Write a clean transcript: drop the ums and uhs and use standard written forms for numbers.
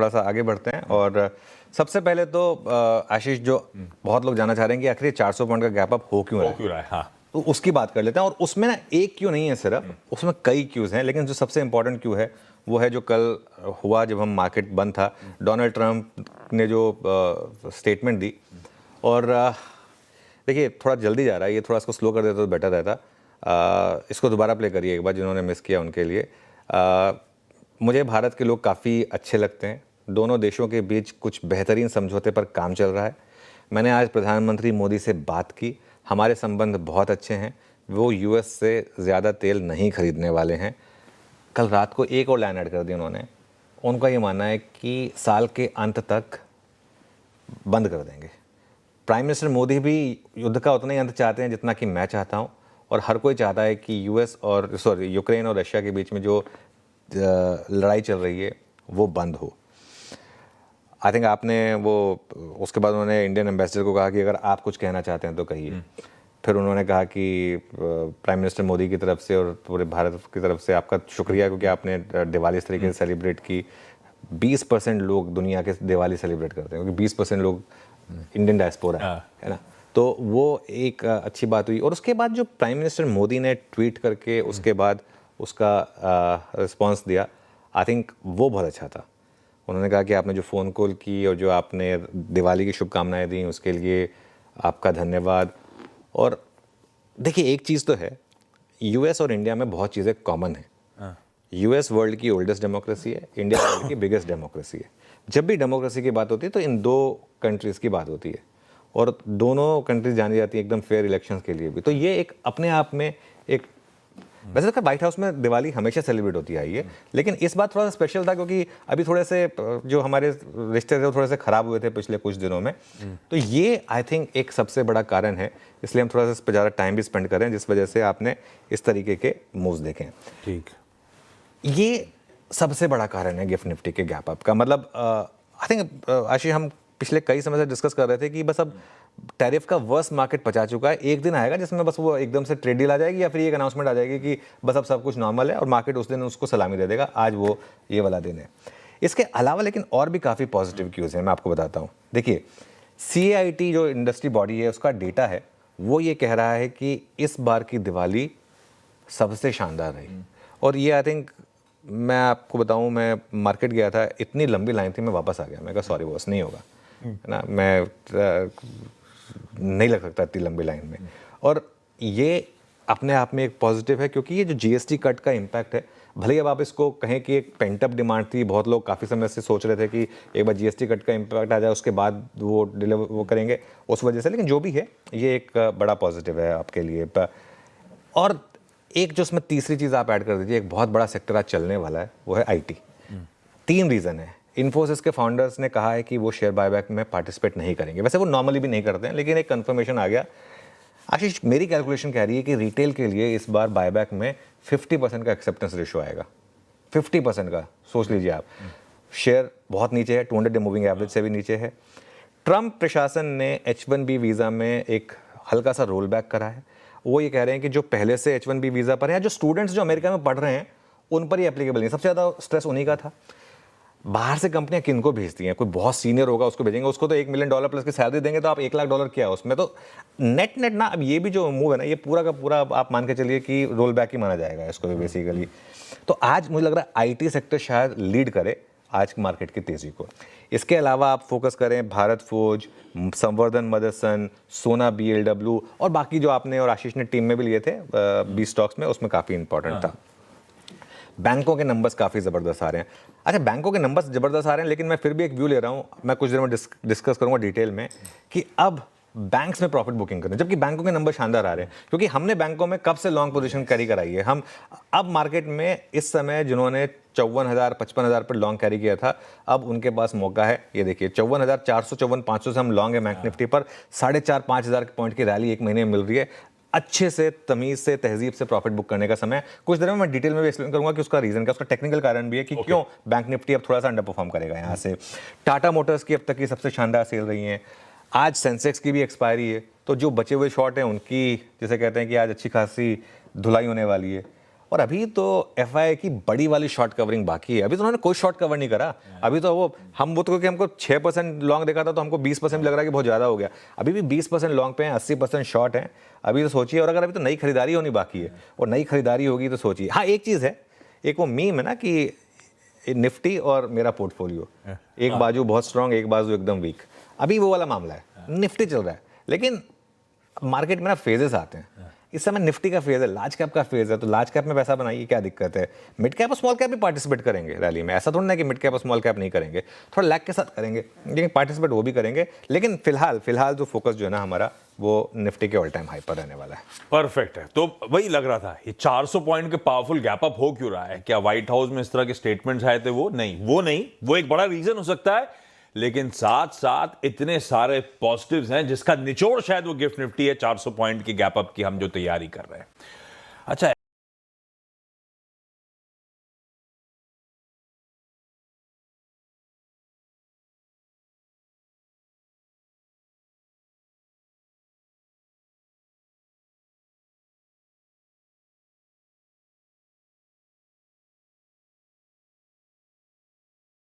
थोड़ा सा आगे बढ़ते हैं। और सबसे पहले तो आशीष, जो बहुत लोग जानना चाह रहे हैं कि आखिर 400 पॉइंट का गैप अप हो क्यों रहा है, हाँ, तो उसकी बात कर लेते हैं। और उसमें ना एक क्यू नहीं है सिर्फ, उसमें कई क्यूज हैं, लेकिन जो सबसे इंपॉर्टेंट क्यू है वो है जो कल हुआ जब हम मार्केट बंद था। डोनाल्ड ट्रंप ने जो स्टेटमेंट दी, और देखिए थोड़ा जल्दी जा रहा है, ये थोड़ा इसको स्लो कर देता तो बेटर रहता। इसको दोबारा प्ले करिए एक बार, जिन्होंने मिस किया उनके लिए। मुझे भारत के लोग काफ़ी अच्छे लगते हैं, दोनों देशों के बीच कुछ बेहतरीन समझौते पर काम चल रहा है। मैंने आज प्रधानमंत्री मोदी से बात की, हमारे संबंध बहुत अच्छे हैं, वो यूएस से ज़्यादा तेल नहीं खरीदने वाले हैं। कल रात को एक और लाइन ऐड कर दी उन्होंने, उनका ये मानना है कि साल के अंत तक बंद कर देंगे। प्राइम मिनिस्टर मोदी भी युद्ध का उतना ही अंत चाहते हैं जितना कि मैं चाहता हूँ, और हर कोई चाहता है कि यूक्रेन और रशिया के बीच में जो लड़ाई चल रही है वो बंद हो। आई थिंक आपने वो, उसके बाद उन्होंने इंडियन एम्बेसडर को कहा कि अगर आप कुछ कहना चाहते हैं तो कहिए। फिर उन्होंने कहा कि प्राइम मिनिस्टर मोदी की तरफ से और पूरे भारत की तरफ से आपका शुक्रिया, क्योंकि आपने दिवाली इस तरीके से सेलिब्रेट की। 20% लोग दुनिया के दिवाली सेलिब्रेट करते हैं, क्योंकि 20% लोग इंडियन डायस्पोरा है ना, तो वो एक अच्छी बात हुई। और उसके बाद जो प्राइम मिनिस्टर मोदी ने ट्वीट करके उसके बाद उसका रिस्पॉन्स दिया, आई थिंक वो बहुत अच्छा था। उन्होंने कहा कि आपने जो फ़ोन कॉल की और जो आपने दिवाली की शुभकामनाएं दी, उसके लिए आपका धन्यवाद। और देखिए एक चीज़ तो है, यूएस और इंडिया में बहुत चीज़ें कॉमन हैं। यूएस वर्ल्ड की ओल्डेस्ट डेमोक्रेसी है, इंडिया वर्ल्ड की बिगेस्ट डेमोक्रेसी है। जब भी डेमोक्रेसी की बात होती है तो इन दो कंट्रीज़ की बात होती है, और दोनों कंट्रीज जानी जाती है एकदम फेयर इलेक्शंस के लिए भी। तो ये एक अपने आप में एक, वैसे तो व्हाइट हाउस में दिवाली हमेशा सेलिब्रेट होती आई है, लेकिन इस बार थोड़ा सा स्पेशल था क्योंकि अभी थोड़े से जो हमारे रिश्ते थे वो थोड़े से ख़राब हुए थे पिछले कुछ दिनों में। तो ये आई थिंक एक सबसे बड़ा कारण है, इसलिए हम थोड़ा सा इस पर ज़्यादा टाइम भी स्पेंड करें, जिस वजह से आपने इस तरीके के मूव्स देखें। ठीक, ये सबसे बड़ा कारण है गिफ्ट निफ्टी के गैप अप का। मतलब आई थिंक आशीष, हम पिछले कई समय से डिस्कस कर रहे थे कि बस अब टैरिफ का वर्स्ट मार्केट पचा चुका है, एक दिन आएगा जिसमें बस वो एकदम से ट्रेड डील आ जाएगी या फिर एक अनाउंसमेंट आ जाएगी कि बस अब सब कुछ नॉर्मल है, और मार्केट उस दिन उसको सलामी दे देगा। आज वो ये वाला दिन है। इसके अलावा लेकिन और भी काफ़ी पॉजिटिव क्यूज़ हैं, मैं आपको बताता हूँ। देखिए CAIT जो इंडस्ट्री बॉडी है, उसका डेटा है, वो ये कह रहा है कि इस बार की दिवाली सबसे शानदार रही। और ये आई थिंक, मैं आपको बताऊं, मैं मार्केट गया था, इतनी लंबी लाइन थी, मैं वापस आ गया। मैं कहा सॉरी बॉस, नहीं होगा, है ना, मैं नहीं लग सकता इतनी लंबी लाइन में। और ये अपने आप में एक पॉजिटिव है, क्योंकि ये जो GST कट का इम्पैक्ट है, भले ही अब आप इसको कहें कि एक पेंटअप डिमांड थी, बहुत लोग काफ़ी समय से सोच रहे थे कि एक बार GST कट का इम्पैक्ट आ जाए उसके बाद वो करेंगे उस वजह से, लेकिन जो भी है ये एक बड़ा पॉजिटिव है आपके लिए। और एक जो उसमें तीसरी चीज़ आप ऐड कर दीजिए, एक बहुत बड़ा सेक्टर आज चलने वाला है, वो है IT। 3 रीज़न है। इन्फोसिस के फाउंडर्स ने कहा है कि वो शेयर बायबैक में पार्टिसिपेट नहीं करेंगे, वैसे वो नॉर्मली भी नहीं करते हैं, लेकिन एक कंफर्मेशन आ गया। आशीष, मेरी कैलकुलेशन कह रही है कि रिटेल के लिए इस बार बायबैक में 50% का एक्सेप्टेंस रेशो आएगा। 50% का, सोच लीजिए आप। शेयर बहुत नीचे है, 200 डे मूविंग एवरेज से भी नीचे है। ट्रंप प्रशासन ने H1B वीज़ा में एक हल्का सा रोल बैक करा है। वो ये कह रहे हैं कि जो पहले से H1B वीज़ा पर हैं, जो स्टूडेंट्स जो अमेरिका में पढ़ रहे हैं, उन पर ही एप्लीकेबल नहीं। सबसे ज़्यादा स्ट्रेस उन्हीं का था। बाहर से कंपनियां किनको भेजती हैं? कोई बहुत सीनियर होगा उसको भेजेंगे, उसको तो $1 मिलियन प्लस की सैलरी देंगे, तो आप $1 लाख क्या है उसमें। तो नेट ना, अब ये भी जो मूव है ना, ये पूरा का पूरा आप मान के चलिए कि रोल बैक ही माना जाएगा इसको भी बेसिकली। तो आज मुझे लग रहा है IT सेक्टर शायद लीड करे आज मार्केट की तेज़ी को। इसके अलावा आप फोकस करें भारत फोर्ज, संवर्धन मदरसन, सोना BLW, और बाकी जो आपने और आशीष ने टीम में भी लिए थे 20 स्टॉक्स में, उसमें काफ़ी इंपॉर्टेंट था। बैंकों के नंबर्स काफ़ी ज़बरदस्त आ रहे हैं। अच्छा, बैंकों के नंबर्स ज़बरदस्त आ रहे हैं, लेकिन मैं फिर भी एक व्यू ले रहा हूँ, मैं कुछ देर में डिस्कस करूँगा डिटेल में, कि अब बैंक्स में प्रॉफिट बुकिंग करें, जबकि बैंकों के नंबर शानदार आ रहे हैं। क्योंकि हमने बैंकों में कब से लॉन्ग पोजीशन कैरी कराई है। हम अब मार्केट में इस समय जिन्होंने 54,000 55,000 पर लॉन्ग कैरी किया था, अब उनके पास मौका है। ये देखिए 54,400 54,500 से हम लॉन्ग है बैंक निफ्टी पर। 4,500-5,000 पॉइंट की रैली एक महीने में मिल रही है। अच्छे से, तमीज से, तहजीब से प्रॉफिट बुक करने का समय। कुछ देर में मैं डिटेल में भी एक्सप्लेन करूंगा कि उसका रीजन क्या, उसका टेक्निकल कारण भी है कि क्यों बैंक निफ्टी अब थोड़ा सा अंडर परफॉर्म करेगा यहाँ से। टाटा मोटर्स की अब तक की सबसे शानदार सेल रही हैं। आज सेंसेक्स की भी एक्सपायरी है, तो जो बचे हुए शॉर्ट हैं उनकी, जैसे कहते हैं कि आज अच्छी खासी धुलाई होने वाली है। और अभी तो एफआई की बड़ी वाली शॉर्ट कवरिंग बाकी है, अभी तो उन्होंने कोई शॉर्ट कवर नहीं करा। अभी तो वो हम तो क्योंकि हमको 6% लॉन्ग देखा था तो हमको 20% लग रहा है कि बहुत ज़्यादा हो गया, अभी भी 20% लॉन्ग पे हैं, 80% शॉर्ट हैं। अभी तो सोचिए, और अगर अभी तो नई खरीदारी होनी बाकी है, और नई खरीदारी होगी तो सोचिए। हाँ, एक चीज़ है, एक वो मीम है ना कि निफ्टी और मेरा पोर्टफोलियो, एक बाजू बहुत स्ट्रांग, एक बाजू एकदम वीक, अभी वो वाला मामला है। निफ्टी चल रहा है, लेकिन मार्केट में ना फेजेस आते हैं। इस समय निफ्टी का फेज है, लार्ज कैप का फेज है, तो लार्ज कैप में पैसा बनाइए, क्या दिक्कत है। मिड कैप और स्मॉल कैप भी पार्टिसिपेट करेंगे रैली में, ऐसा थोड़ा ना कि मिड कैप और स्मॉल कैप नहीं करेंगे, थोड़ा लैग के साथ करेंगे, लेकिन पार्टिसिपेट वो भी करेंगे। लेकिन फिलहाल जो फोकस जो है ना हमारा, वो निफ्टी के ऑल टाइम हाई पर रहने वाला है। परफेक्ट है। तो वही लग रहा था, ये 400 पॉइंट के पावरफुल गैप अप हो क्यों रहा है? क्या व्हाइट हाउस में इस तरह के स्टेटमेंट्स आए थे? वो नहीं, वो एक बड़ा रीजन हो सकता है, लेकिन साथ साथ इतने सारे पॉजिटिव्स हैं जिसका निचोड़ शायद वो गिफ्ट निफ्टी है 400 पॉइंट की गैप अप की हम जो तैयारी कर रहे हैं। अच्छा।